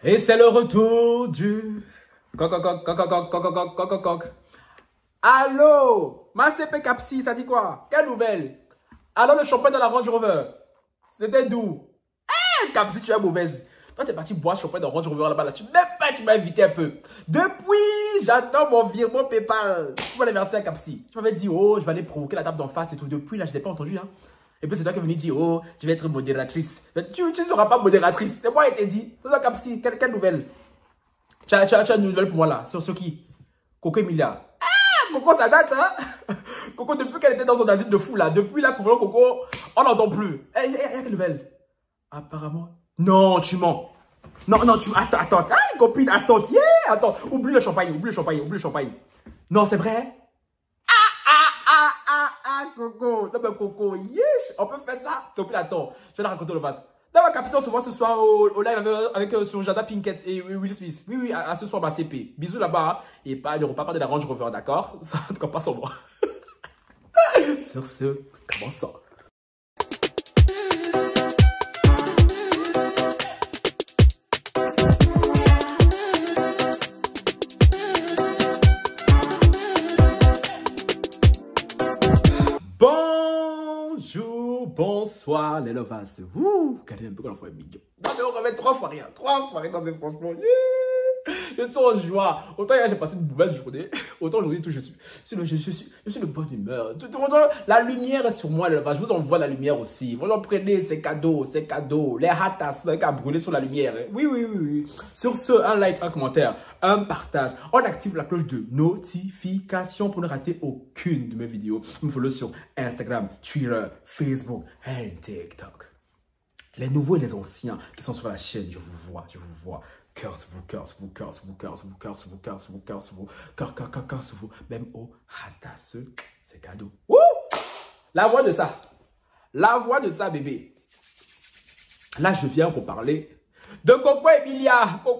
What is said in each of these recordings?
Et c'est le retour du coq, coq, coq, coq, coq, coq, coq, coq, coq, coq. Allô, ma CP Capsi, ça dit quoi? Quelle nouvelle? Alors le champagne dans la Range Rover, c'était d'où? Capsi, tu es mauvaise. Toi, t'es parti boire champagne dans la Range Rover là-bas, là. Tu m'as invité un peu. Depuis, j'attends mon virement PayPal. Tu m'as versé à Capsi. Tu m'avais dit, oh, je vais aller provoquer la table d'en face et tout. Depuis, là, je n'ai pas entendu, hein. Et puis c'est toi qui es venu dire, oh, je vais être modératrice. Tu ne seras pas modératrice. C'est moi qui t'ai dit. C'est ça, Capsi. Quelle nouvelle? Tu as une nouvelle pour moi là. Sur qui? Coco Emilia. Ah, Coco, ça date, hein? Coco, depuis qu'elle était dans son asile de fou là. Depuis là, Coco, on n'entend plus. Il y a quelle nouvelle? Apparemment. Non, tu mens. Non, tu. Attends. Ah, copine, attends. Yeah, attends. Oublie le champagne. Non, c'est vrai? Coco. Non, mais Coco, yes, on peut faire ça. Copine, attends. Je vais la raconter le vase. Dans ma capsule, on se voit ce soir au live avec sur Jada Pinkett et Will Smith. Oui, à ce soir, ma CP. Bisous là-bas. Et pas de repas, pas de la Range Rover, d'accord? Ça, en tout cas, pas sans moi. Sur ce, commençons. Bonsoir les lovas. Regardez un peu quand l'enfant est mignon. Non mais on remet 3 fois rien. Non mais franchement, je suis en joie. Autant hier j'ai passé une mauvaise journée. Autant aujourd'hui je suis de bonne humeur. La lumière est sur moi les lovas. Je vous envoie la lumière aussi. Vous en prenez ces cadeaux. Les hatas à brûler sur la lumière. Oui. Sur ce, un like, un commentaire, un partage. On active la cloche de notification pour ne rater aucune de mes vidéos. Vous me follow sur Instagram, Twitter, Facebook et TikTok. Les nouveaux et les anciens qui sont sur la chaîne, je vous vois. Cœur sur vous. Même au hatasse, c'est cadeau. Wouh! La voix de ça, bébé. Là, je viens vous parler de Coco Emilia. Oh,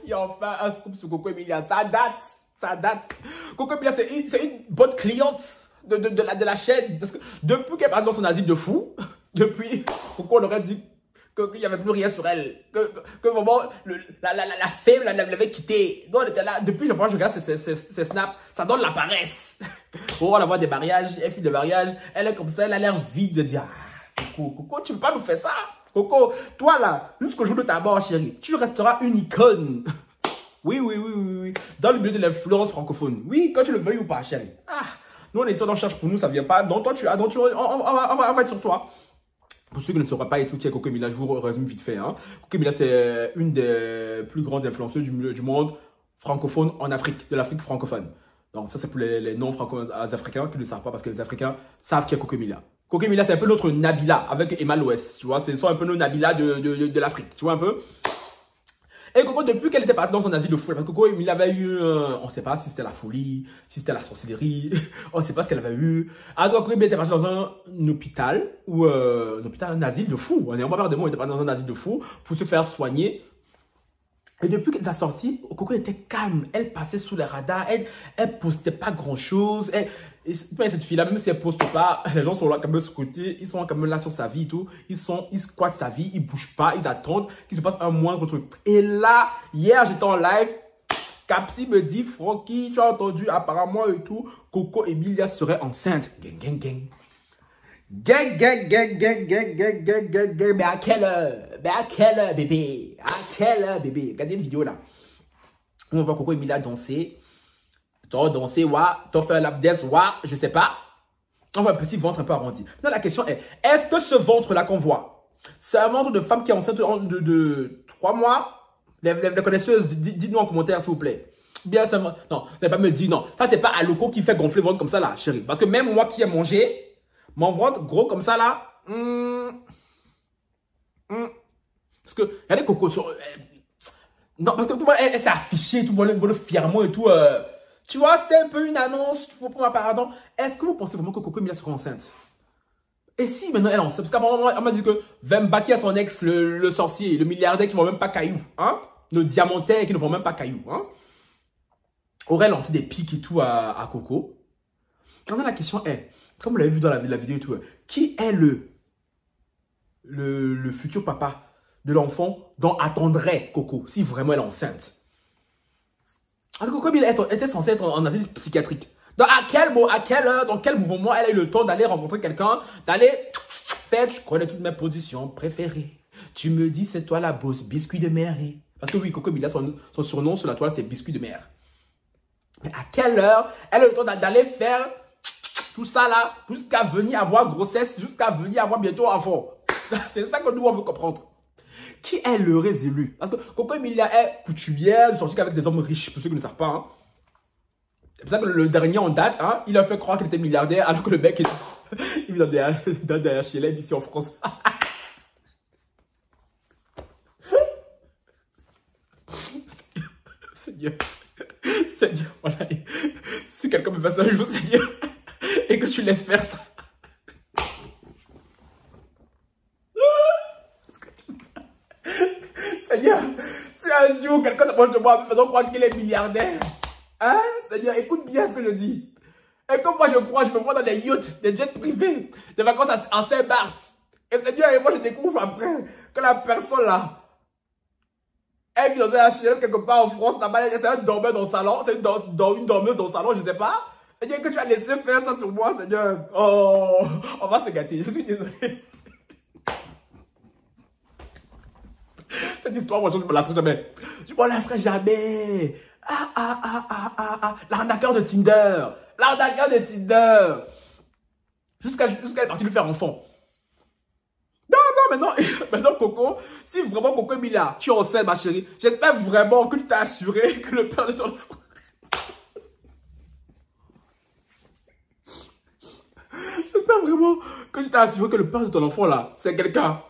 il y a enfin un scoop sur Coco Emilia. Ça date. Coco Emilia, c'est une bonne cliente de la chaîne. Parce que depuis qu'elle est partie dans son asile de fou, depuis, Coco, on aurait dit qu'il n'y avait plus rien sur elle. Que vraiment, la femme l'avait quittée. Donc, elle était là. Depuis, je regarde ses snaps. Ça donne la paresse. Oh, on la voit des mariages. Elle fait des mariages. Elle est comme ça. Elle a l'air vide de dire, ah, Coco, tu ne peux pas nous faire ça. Coco, toi là, jusqu'au jour de ta mort, chérie, tu resteras une icône. Oui. Dans le milieu de l'influence francophone. Oui, quand tu le veuilles ou pas, chérie. Ah, nous, on est sur on cherche pour nous, ça vient pas. Non, toi, on va être sur toi. Pour ceux qui ne sauraient pas et tout, qui est Coco Emilia, je vous résume vite fait. Hein. Coco Emilia, c'est une des plus grandes influenceuses du monde francophone en Afrique, de l'Afrique francophone. Donc ça, c'est pour les non-franco-africains qui ne le savent pas parce que les Africains savent qui est Coco Emilia. Coco Emilia, c'est un peu notre Nabila avec Emma Loès, tu vois. Ce sont un peu nos Nabila de l'Afrique, tu vois un peu. Et Coco, depuis qu'elle était partie dans son asile de fou, parce que Coco Emilia avait eu, on ne sait pas si c'était la folie, si c'était la sorcellerie, on ne sait pas ce qu'elle avait eu. Alors Coco Emilia était partie dans un hôpital, un asile de fou. On n'est pas peur de mots, elle était partie dans un asile de fou pour se faire soigner. Et depuis qu'elle est sortie, Coco était calme. Elle passait sous les radars. Elle postait pas grand chose. Cette fille-là, même si elle poste pas, les gens sont là quand même sur côté. Ils sont quand même là sur sa vie et tout. Ils squattent sa vie. Ils bougent pas. Ils attendent qu'il se passe un moindre truc. Et là, hier, j'étais en live. Capsi me dit, Francky, tu as entendu apparemment et tout. Coco Emilia serait enceinte. Gang. Mais à quelle heure, bébé? Regardez une vidéo là. Où on voit Coco Emilia danser. T'as fait un lap dance, je sais pas. On voit un petit ventre un peu arrondi. Maintenant, la question est-ce que ce ventre-là qu'on voit, c'est un ventre de femme qui est enceinte de 3 mois? Les connaisseuses, dites-nous en commentaire, s'il vous plaît. Bien, ça va. Non, vous n'allez pas me dire non. Ça, c'est pas Aloko qui fait gonfler le ventre comme ça là, chérie. Parce que même moi qui ai mangé, mon ventre gros comme ça là. Parce que, regardez Coco sur. Non, parce que tout le monde, elle s'est affichée, tout le monde fièrement et tout. Tu vois, c'était un peu une annonce pour ma pardon. Est-ce que vous pensez vraiment que Coco Emilia sera enceinte? Et si maintenant elle est enceinte? Parce qu'à un moment, elle m'a dit que Vembaki a son ex, le sorcier, le milliardaire qui ne vend même pas caillou. Hein? Le diamantaire qui ne vend même pas caillou. Hein? Aurait lancé des pics et tout à Coco. Maintenant, la question est, comme vous l'avez vu dans la vidéo et tout, qui est le futur papa de l'enfant dont attendrait Coco, si vraiment elle est enceinte. Parce que Coco Emilia était censée être en asile psychiatrique. Donc, à quelle heure, dans quel mouvement elle a eu le temps d'aller rencontrer quelqu'un, d'aller faire, je connais toutes mes positions préférées. Tu me dis, c'est toi la bosse, biscuit de mer. Parce que oui, Coco Emilia, son surnom sur la toile, c'est biscuit de mer. Mais à quelle heure elle a eu le temps d'aller faire tout ça là, jusqu'à venir avoir grossesse, jusqu'à venir avoir bientôt enfant? C'est ça que nous, on veut comprendre. Qui est l'heureux élu? Parce que Coco Emilia est coutumière, de sortir avec des hommes riches, pour ceux qui ne savent pas. Hein. C'est pour ça que le dernier en date, hein, il a fait croire qu'il était milliardaire, alors que le mec, il vit dans des HLM ici en France. Seigneur, Seigneur, voilà. Si quelqu'un me fait ça un jour, Seigneur, et que tu laisses faire ça. Seigneur, si un jour quelqu'un s'approche de moi en me faisant croire qu'il est milliardaire, hein, Seigneur, écoute bien ce que je dis. Et comme moi je crois, je me vois dans des yachts, des jets privés, des vacances en Saint-Barth. Et Seigneur, et moi je découvre après que la personne là, elle vit dans un HLM quelque part en France, là-bas, c'est un dormeur dans le salon, c'est une dormeuse dans le salon, je sais pas. Seigneur, que tu as laissé faire ça sur moi, Seigneur. Oh, on va se gâter, je suis désolé. Cette histoire, moi, je ne me la ferai jamais. Je ne me la ferai jamais. L'arnaqueur de Tinder. L'arnaqueur de Tinder. Jusqu'à elle est partie lui faire enfant. Non, maintenant, Coco, si vraiment Coco Emilia, tu es enceinte, ma chérie, j'espère vraiment que tu t'as assuré que le père de ton enfant. J'espère vraiment que tu t'as assuré que le père de ton enfant, là, c'est quelqu'un.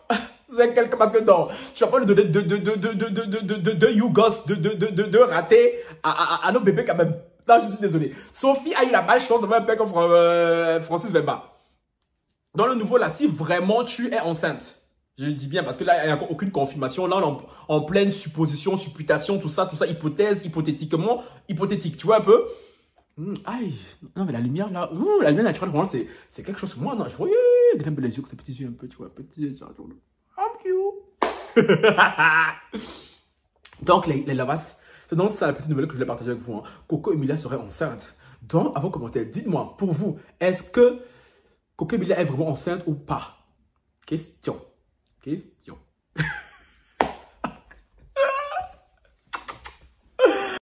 C'est quelqu'un, parce que non, tu vas pas lui donner deux yougos, de ratés à nos bébés quand même. Non, je suis désolé. Sophie a eu la malchance d'avoir un père comme Francis Vemba. Dans le nouveau, là, si vraiment tu es enceinte, je le dis bien parce que là, il n'y a encore aucune confirmation. Là, on est en pleine supposition, supputation, tout ça, hypothèse, hypothétique, tu vois un peu. Aïe, non mais la lumière là, la lumière naturelle, vraiment, c'est quelque chose. Moi, non, je vois, il a les yeux, ces petits yeux un peu, tu vois, petits yeux. Donc, les lavas, c'est donc ça la petite nouvelle que je voulais partager avec vous. Hein. Coco Emilia serait enceinte. Donc, à vos commentaires, dites-moi, pour vous, est-ce que Coco Emilia est vraiment enceinte ou pas? Question.